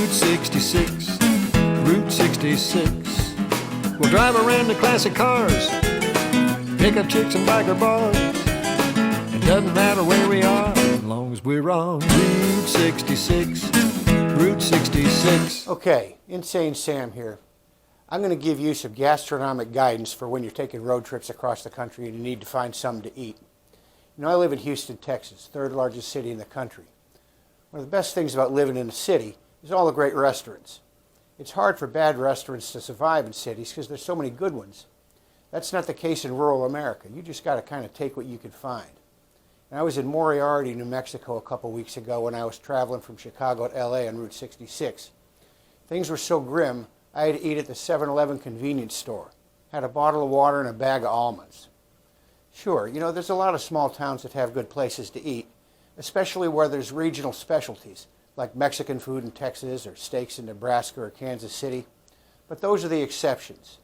Route 66, Route 66. We'll drive around the classic cars, pick up chicks and biker bars. It doesn't matter where we are, as long as we're on Route 66, Route 66. Okay, Insane Sam here. I'm going to give you some gastronomic guidance for when you're taking road trips across the country and you need to find something to eat. You know, I live in Houston, Texas, third largest city in the country. One of the best things about living in a city is all the great restaurants. It's hard for bad restaurants to survive in cities because there's so many good ones. That's not the case in rural America. You just got to kind of take what you can find. And I was in Moriarty, New Mexico a couple weeks ago when I was traveling from Chicago to LA on Route 66. Things were so grim, I had to eat at the 7-Eleven convenience store. Had a bottle of water and a bag of almonds. Sure, you know, there's a lot of small towns that have good places to eat, especially where there's regional specialties, like Mexican food in Texas or steaks in Nebraska or Kansas City. But those are the exceptions.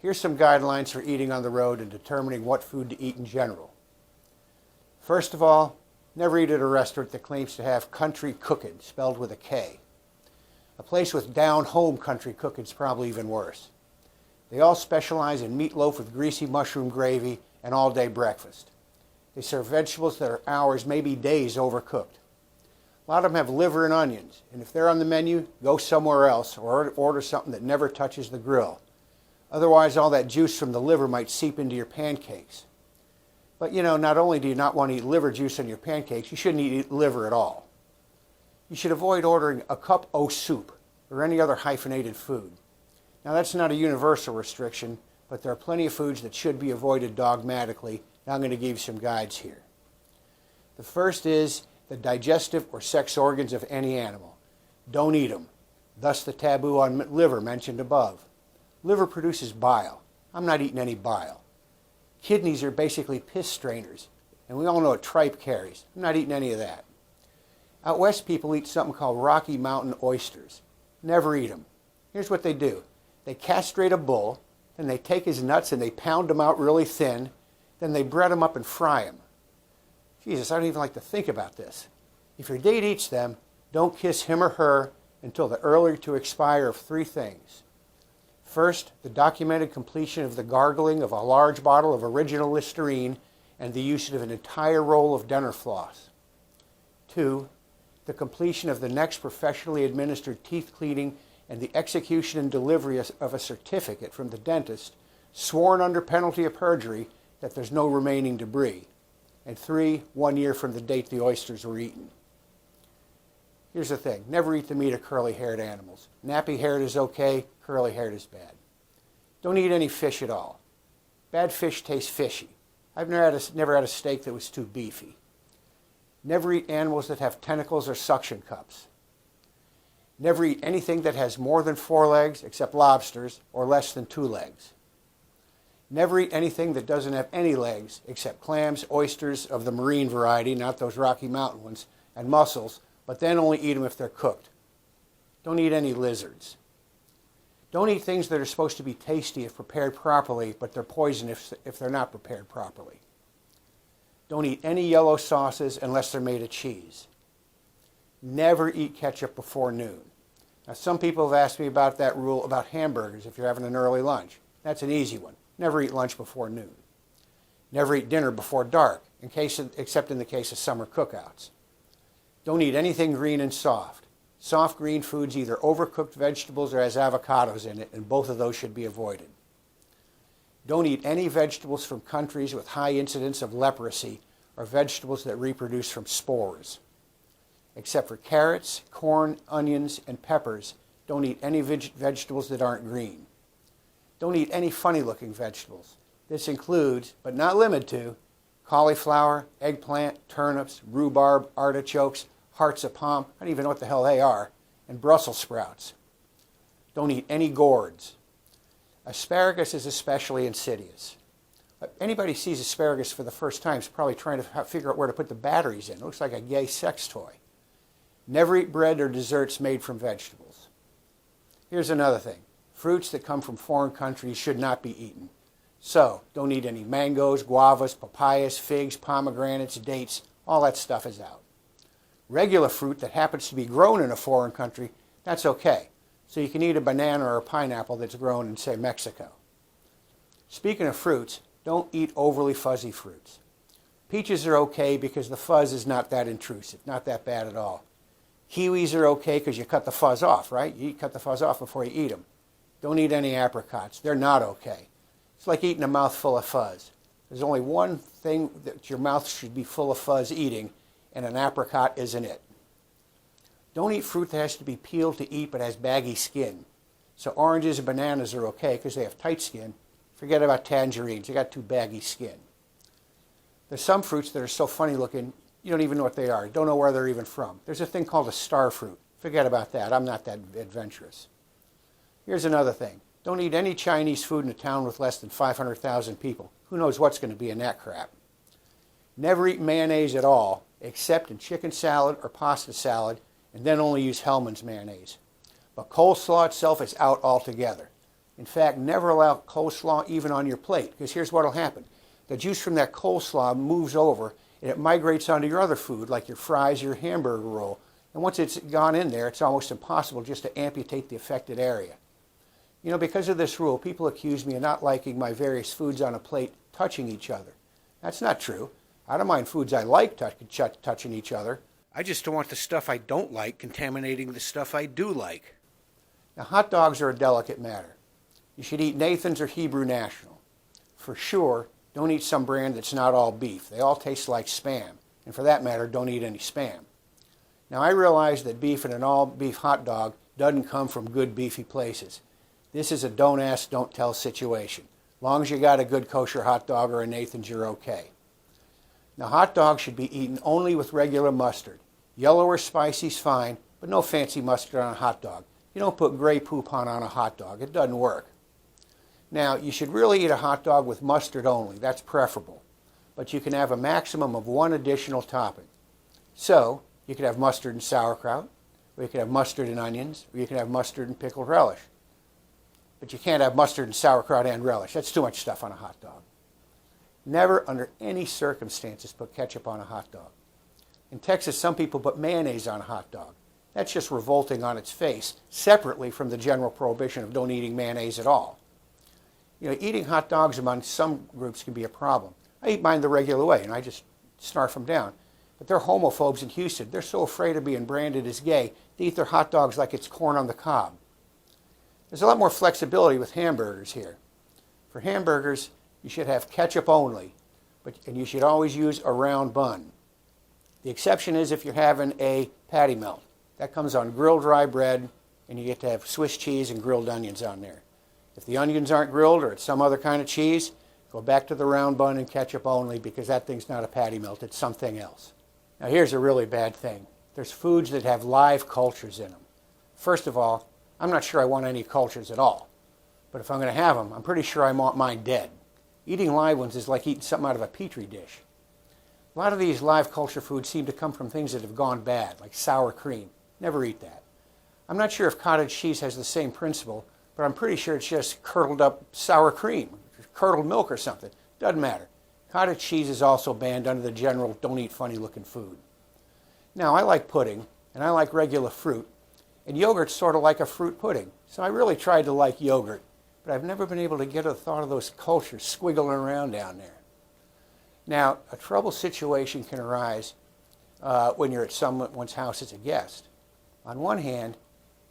Here's some guidelines for eating on the road and determining what food to eat in general. First of all, never eat at a restaurant that claims to have country cooking, spelled with a K. A place with down-home country cooking is probably even worse. They all specialize in meatloaf with greasy mushroom gravy and all-day breakfast. They serve vegetables that are hours, maybe days, overcooked. A lot of them have liver and onions, and if they're on the menu, go somewhere else or order something that never touches the grill. Otherwise, all that juice from the liver might seep into your pancakes. But you know, not only do you not want to eat liver juice on your pancakes, you shouldn't eat liver at all. You should avoid ordering a cup o' soup or any other hyphenated food. Now, that's not a universal restriction, but there are plenty of foods that should be avoided dogmatically. Now I'm going to give you some guides here. The first is the digestive or sex organs of any animal. Don't eat them. Thus the taboo on liver mentioned above. Liver produces bile. I'm not eating any bile. Kidneys are basically piss strainers, and we all know what tripe carries. I'm not eating any of that. Out west, people eat something called Rocky Mountain oysters. Never eat them. Here's what they do. They castrate a bull, then they take his nuts and they pound them out really thin, then they bread them up and fry them. Jesus, I don't even like to think about this. If your date eats them, don't kiss him or her until the earlier to expire of three things. First, the documented completion of the gargling of a large bottle of original Listerine and the use of an entire roll of dinner floss. 2, the completion of the next professionally administered teeth cleaning and the execution and delivery of a certificate from the dentist, sworn under penalty of perjury, that there's no remaining debris. And 3, 1 year from the date the oysters were eaten. Here's the thing. Never eat the meat of curly-haired animals. Nappy-haired is okay, curly-haired is bad. Don't eat any fish at all. Bad fish tastes fishy. I've never had a steak that was too beefy. Never eat animals that have tentacles or suction cups. Never eat anything that has more than 4 legs, except lobsters, or less than 2 legs. Never eat anything that doesn't have any legs, except clams, oysters of the marine variety, not those Rocky Mountain ones, and mussels, but then only eat them if they're cooked. Don't eat any lizards. Don't eat things that are supposed to be tasty if prepared properly, but they're poison if they're not prepared properly. Don't eat any yellow sauces unless they're made of cheese. Never eat ketchup before noon. Now, some people have asked me about that rule about hamburgers if you're having an early lunch. That's an easy one. Never eat lunch before noon. Never eat dinner before dark, except in the case of summer cookouts. Don't eat anything green and soft. Soft green foods either overcooked vegetables or has avocados in it, and both of those should be avoided. Don't eat any vegetables from countries with high incidence of leprosy or vegetables that reproduce from spores. Except for carrots, corn, onions, and peppers, don't eat any vegetables that aren't green. Don't eat any funny-looking vegetables. This includes, but not limited to, cauliflower, eggplant, turnips, rhubarb, artichokes, hearts of palm, I don't even know what the hell they are, and Brussels sprouts. Don't eat any gourds. Asparagus is especially insidious. Anybody sees asparagus for the first time is probably trying to figure out where to put the batteries in. It looks like a gay sex toy. Never eat bread or desserts made from vegetables. Here's another thing. Fruits that come from foreign countries should not be eaten. So, don't eat any mangoes, guavas, papayas, figs, pomegranates, dates. All that stuff is out. Regular fruit that happens to be grown in a foreign country, That's okay. So you can eat a banana or a pineapple that's grown in, say, Mexico. Speaking of fruits, don't eat overly fuzzy fruits. Peaches are okay because the fuzz is not that intrusive, not that bad at all. Kiwis are okay because you cut the fuzz off, right? You cut the fuzz off before you eat them. Don't eat any apricots. They're not okay. It's like eating a mouthful of fuzz. There's only one thing that your mouth should be full of fuzz eating, and an apricot isn't it. Don't eat fruit that has to be peeled to eat but has baggy skin. So oranges and bananas are okay because they have tight skin. Forget about tangerines. They got too baggy skin. There's some fruits that are so funny looking, you don't even know what they are. Don't know where they're even from. There's a thing called a star fruit. Forget about that. I'm not that adventurous. Here's another thing. Don't eat any Chinese food in a town with less than 500,000 people. Who knows what's going to be in that crap? Never eat mayonnaise at all, except in chicken salad or pasta salad, and then only use Hellmann's mayonnaise. But coleslaw itself is out altogether. In fact, never allow coleslaw even on your plate, because here's what will happen. The juice from that coleslaw moves over, and it migrates onto your other food, like your fries, your hamburger roll. And once it's gone in there, it's almost impossible just to amputate the affected area. You know, because of this rule, people accuse me of not liking my various foods on a plate touching each other. That's not true. I don't mind foods I like touching each other. I just don't want the stuff I don't like contaminating the stuff I do like. Now, hot dogs are a delicate matter. You should eat Nathan's or Hebrew National. For sure, don't eat some brand that's not all beef. They all taste like Spam. And for that matter, don't eat any Spam. Now, I realize that beef in an all-beef hot dog doesn't come from good beefy places. This is a don't ask, don't tell situation. As long as you got a good kosher hot dog or a Nathan's, you're okay. Now, hot dogs should be eaten only with regular mustard. Yellow or spicy's fine, but no fancy mustard on a hot dog. You don't put gray poupon on a hot dog. It doesn't work. Now, you should really eat a hot dog with mustard only. That's preferable. But you can have a maximum of one additional topping. So, you could have mustard and sauerkraut, or you could have mustard and onions, or you can have mustard and pickled relish. But you can't have mustard and sauerkraut and relish. That's too much stuff on a hot dog. Never, under any circumstances, put ketchup on a hot dog. In Texas, some people put mayonnaise on a hot dog. That's just revolting on its face, separately from the general prohibition of don't eating mayonnaise at all. You know, eating hot dogs among some groups can be a problem. I eat mine the regular way, and I just snarf them down. But they're homophobes in Houston. They're so afraid of being branded as gay, they eat their hot dogs like it's corn on the cob. There's a lot more flexibility with hamburgers here. For hamburgers, you should have ketchup only, and you should always use a round bun. The exception is if you're having a patty melt. That comes on grilled rye bread, and you get to have Swiss cheese and grilled onions on there. If the onions aren't grilled or it's some other kind of cheese, go back to the round bun and ketchup only, because that thing's not a patty melt, it's something else. Now here's a really bad thing. There's foods that have live cultures in them. First of all, I'm not sure I want any cultures at all. But if I'm going to have them, I'm pretty sure I want mine dead. Eating live ones is like eating something out of a petri dish. A lot of these live culture foods seem to come from things that have gone bad, like sour cream. Never eat that. I'm not sure if cottage cheese has the same principle, but I'm pretty sure it's just curdled up sour cream, curdled milk or something. Doesn't matter. Cottage cheese is also banned under the general don't eat funny looking food. Now, I like pudding, and I like regular fruit, and yogurt's sort of like a fruit pudding. So I really tried to like yogurt, but I've never been able to get a thought of those cultures squiggling around down there. Now, a trouble situation can arise when you're at someone's house as a guest. On one hand,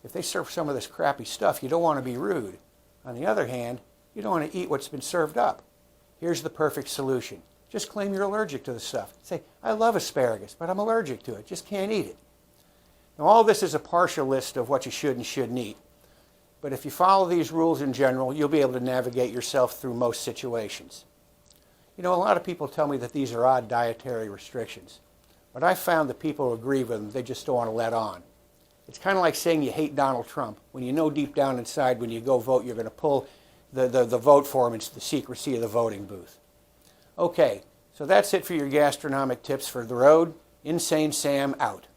if they serve some of this crappy stuff, you don't want to be rude. On the other hand, you don't want to eat what's been served up. Here's the perfect solution. Just claim you're allergic to the stuff. Say, I love asparagus, but I'm allergic to it. Just can't eat it. Now, all this is a partial list of what you should and shouldn't eat. But if you follow these rules in general, you'll be able to navigate yourself through most situations. You know, a lot of people tell me that these are odd dietary restrictions. But I found that people who agree with them, they just don't want to let on. It's kind of like saying you hate Donald Trump when you know deep down inside when you go vote you're going to pull the vote for him into the secrecy of the voting booth. Okay, so that's it for your gastronomic tips for the road. Insane Sam out.